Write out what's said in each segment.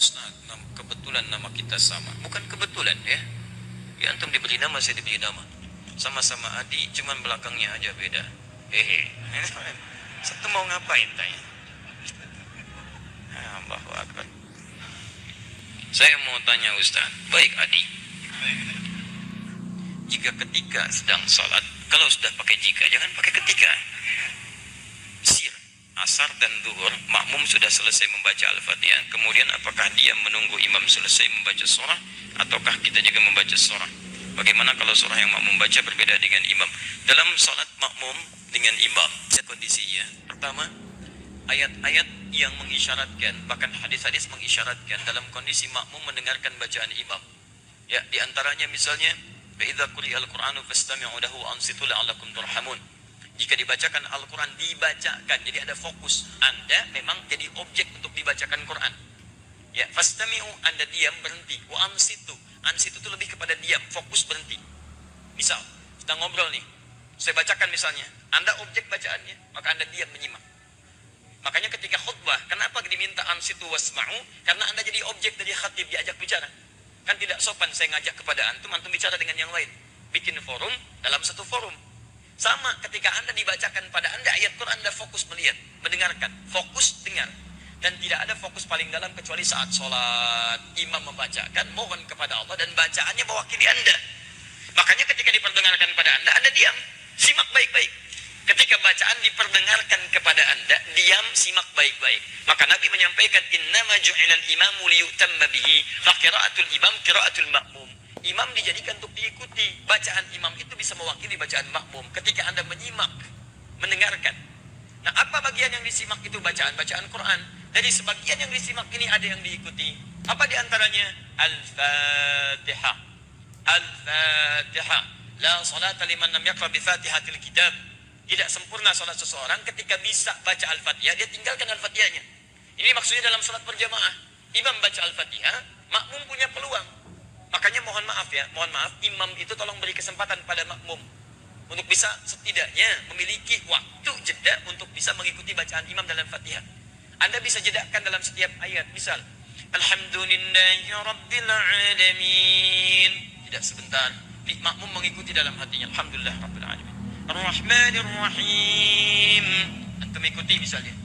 Ustaz, kebetulan nama kita sama. Bukan kebetulan ya. Ya antum diberi nama, saya diberi nama. Sama-sama Adi, cuman belakangnya aja beda. Hehe. Satu mau ngapain tanya? Allahu Akbar. Saya mau tanya Ustaz. Baik Adi. Jika ketika sedang salat, kalau sudah pakai jika, jangan pakai ketika. Sir, asar dan zuhur, makmum sudah selesai membaca Al-Fatihah. Kemudian apakah dia menunggu imam selesai membaca surah, ataukah kita juga membaca surah? Bagaimana kalau surah yang makmum baca berbeda dengan imam? Dalam salat makmum dengan imam, kondisinya pertama, ayat-ayat yang mengisyaratkan, bahkan hadis-hadis mengisyaratkan dalam kondisi makmum mendengarkan bacaan imam. Ya, diantaranya misalnya, "Idza quri'al Qur'anu fastami'u lahu wa ansitu la'allakum turhamun." Jika dibacakan Al-Quran, dibacakan, jadi ada fokus. Anda memang jadi objek untuk dibacakan Quran. Ya, fastami'u, Anda diam, berhenti. Wa ansitu, ansitu itu lebih kepada diam, fokus, berhenti. Misal, kita ngobrol nih, saya bacakan misalnya, Anda objek bacaannya, maka Anda diam menyimak. Makanya ketika khutbah, kenapa diminta ansitu wasma'u? Karena Anda jadi objek dari khatib, diajak bicara. Kan tidak sopan saya ngajak kepada antum bicara dengan yang lain. Bikin forum dalam satu forum. Sama ketika Anda dibacakan pada Anda ayat Quran, Anda fokus melihat, mendengarkan, fokus dengar. Dan tidak ada fokus paling dalam kecuali saat sholat. Imam membacakan, mohon kepada Allah, dan bacaannya mewakili Anda. Makanya ketika diperdengarkan pada Anda diam, simak baik-baik. Ketika bacaan diperdengarkan kepada Anda, diam, simak baik-baik. Maka Nabi menyampaikan, "Innama ju'ilal imamu liyutamma bihi, fa qira'atul imam qira'atul ma'mum." Imam dijadikan untuk diikuti. Bacaan imam itu bisa mewakili bacaan makmum. Ketika Anda menyimak, mendengarkan. Nah, apa bagian yang disimak itu? Bacaan Quran. Dari sebagian yang disimak ini ada yang diikuti. Apa diantaranya? Al-Fatihah. Al-Fatihah. La salata liman lam yaqra bi Fatihatil kitab. Tidak sempurna salat seseorang ketika bisa baca Al-Fatihah, dia tinggalkan Al-Fatihahnya. Ini maksudnya dalam salat berjamaah. Imam baca Al-Fatihah, makmum punya peluang. Makanya mohon maaf, imam itu tolong beri kesempatan pada makmum untuk bisa setidaknya memiliki waktu jeda untuk bisa mengikuti bacaan imam dalam Fatihah. Anda bisa jedakan dalam setiap ayat. Misal, Alhamdulillahi Rabbil Alamin. Tidak sebentar, makmum mengikuti dalam hatinya. Alhamdulillah Rabbil Alamin. Ar-Rahmanir Rahim. Antum ikuti misalnya.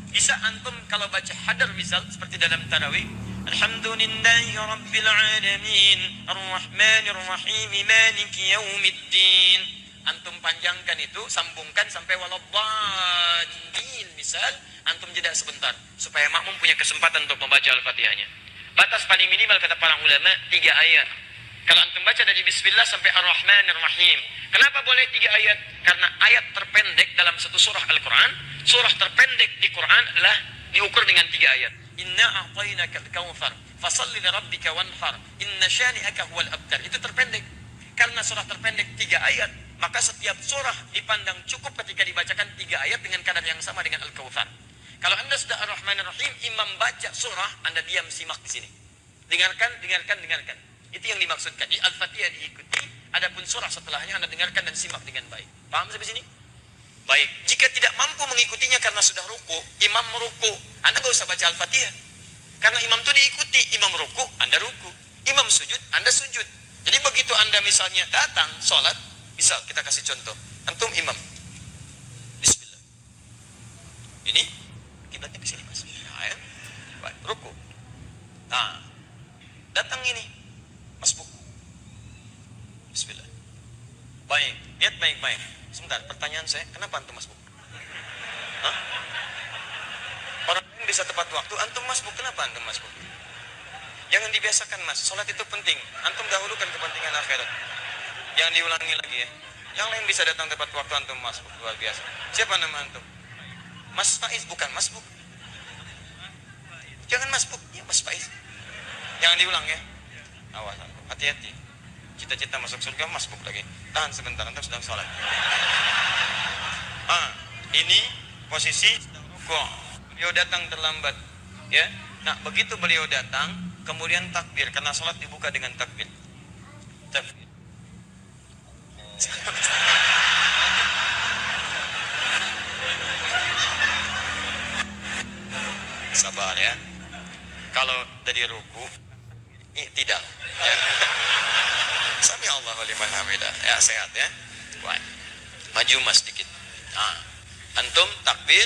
Bisa antum kalau baca hadar misal seperti dalam tarawih, Alhamdulillahi Rabbil Alamin Ar-Rahmanir Rahim Maliki Yaumiddin. Antum panjangkan itu, sambungkan sampai waladdallin misal, antum jeda sebentar supaya makmum punya kesempatan untuk membaca Al-Fatihahnya. Batas paling minimal kata para ulama 3 ayat. Kalau antum baca dari Bismillah sampai Ar-Rahmanir Rahim. Kenapa boleh 3 ayat? Karena ayat terpendek dalam satu surah Al-Quran, surah terpendek di Quran adalah diukur dengan 3 ayat. Inna a'tainakal kautsar, fasalli lirabbika wanhar, inna syani'aka huwal abtar. Itu terpendek. Karena surah terpendek 3 ayat, maka setiap surah dipandang cukup ketika dibacakan 3 ayat dengan kadar yang sama dengan Al-Kautsar. Kalau Anda sudah Ar-Rahmanir Rahim, imam baca surah, Anda diam simak di sini. Dengarkan. Itu yang dimaksudkan. Di Al-Fatihah diikuti, adapun surah setelahnya Anda dengarkan dan simak dengan baik. Paham sampai sini? Baik. Jika tidak mampu mengikutinya karena sudah ruku, imam meruku, Anda gak usah baca Al-Fatihah. Karena imam itu diikuti, imam ruku, Anda ruku. Imam sujud, Anda sujud. Jadi begitu Anda misalnya datang sholat, misal kita kasih contoh, antum imam, Bismillah. Ini kiblatnya ke sini mas. Nah, ya. Baik, ruku. Nah, datang ini, masbuk. Bismillah. Baik, lihat baik-baik. Sebentar, pertanyaan saya, kenapa antum masbuk? Hah? Orang yang bisa tepat waktu, antum masbuk, kenapa antum masbuk? Jangan dibiasakan mas, sholat itu penting. Antum dahulukan kepentingan akhirat. Jangan diulangi lagi ya. Yang lain bisa datang tepat waktu, antum masbuk, luar biasa. Siapa nama antum? Mas Faiz, bukan masbuk. Jangan masbuk, ya Mas Faiz. Jangan diulang ya. Awas, hati-hati. Cita-cita masuk surga, masbuk lagi. Tahan sebentar, antum sedang sholat. Ini posisi rukuk. Beliau datang terlambat, ya. Nah, begitu beliau datang, kemudian takbir, karena sholat dibuka dengan takbir. Takbir. Sabar ya. Kalau dari ruku, tidak. Ya. Sami Allahu liman hamidah. Ya, sehat ya. Baik. Maju mas sedikit. Nah, antum takbir.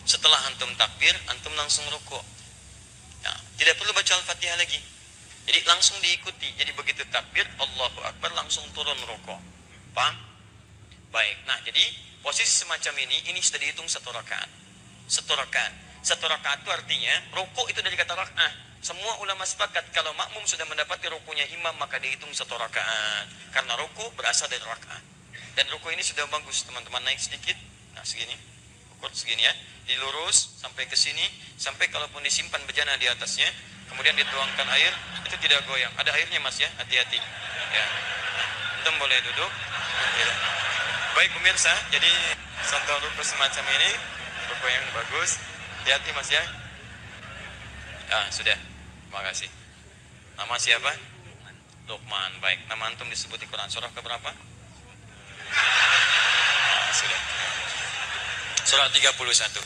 Setelah antum takbir, antum langsung ruku. Ya, tidak perlu baca Al-Fatihah lagi. Jadi langsung diikuti. Jadi begitu takbir, Allahu Akbar, langsung turun ruku. Paham? Baik. Nah, jadi posisi semacam ini sudah dihitung satu rakaat. Satu rakaat. Satu rakaat itu artinya ruku itu dari kata rakaat. Semua ulama sepakat kalau makmum sudah mendapati rukunya imam maka dihitung satu rakaat. Karena ruku berasal dari rakaat. Dan ruku ini sudah bagus, teman-teman, naik sedikit. Nah, segini. Ukur segini ya. Dilurus sampai ke sini, sampai kalaupun disimpan bejana di atasnya, kemudian dituangkan air, itu tidak goyang. Ada airnya Mas ya, hati-hati. Ya. Antum boleh duduk. Ya. Baik pemirsa, jadi contoh ruku semacam ini, ruku yang bagus. Hati-hati Mas ya. Ah, sudah. Terima kasih. Nama siapa? Luqman. Baik. Nama antum disebut di Quran surah keberapa? Ah, sudah. Surah 31.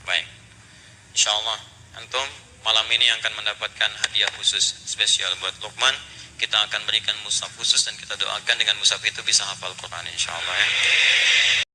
Baik. Insyaallah antum malam ini akan mendapatkan hadiah khusus spesial buat Luqman. Kita akan berikan mushaf khusus dan kita doakan dengan mushaf itu bisa hafal Quran insyaallah ya.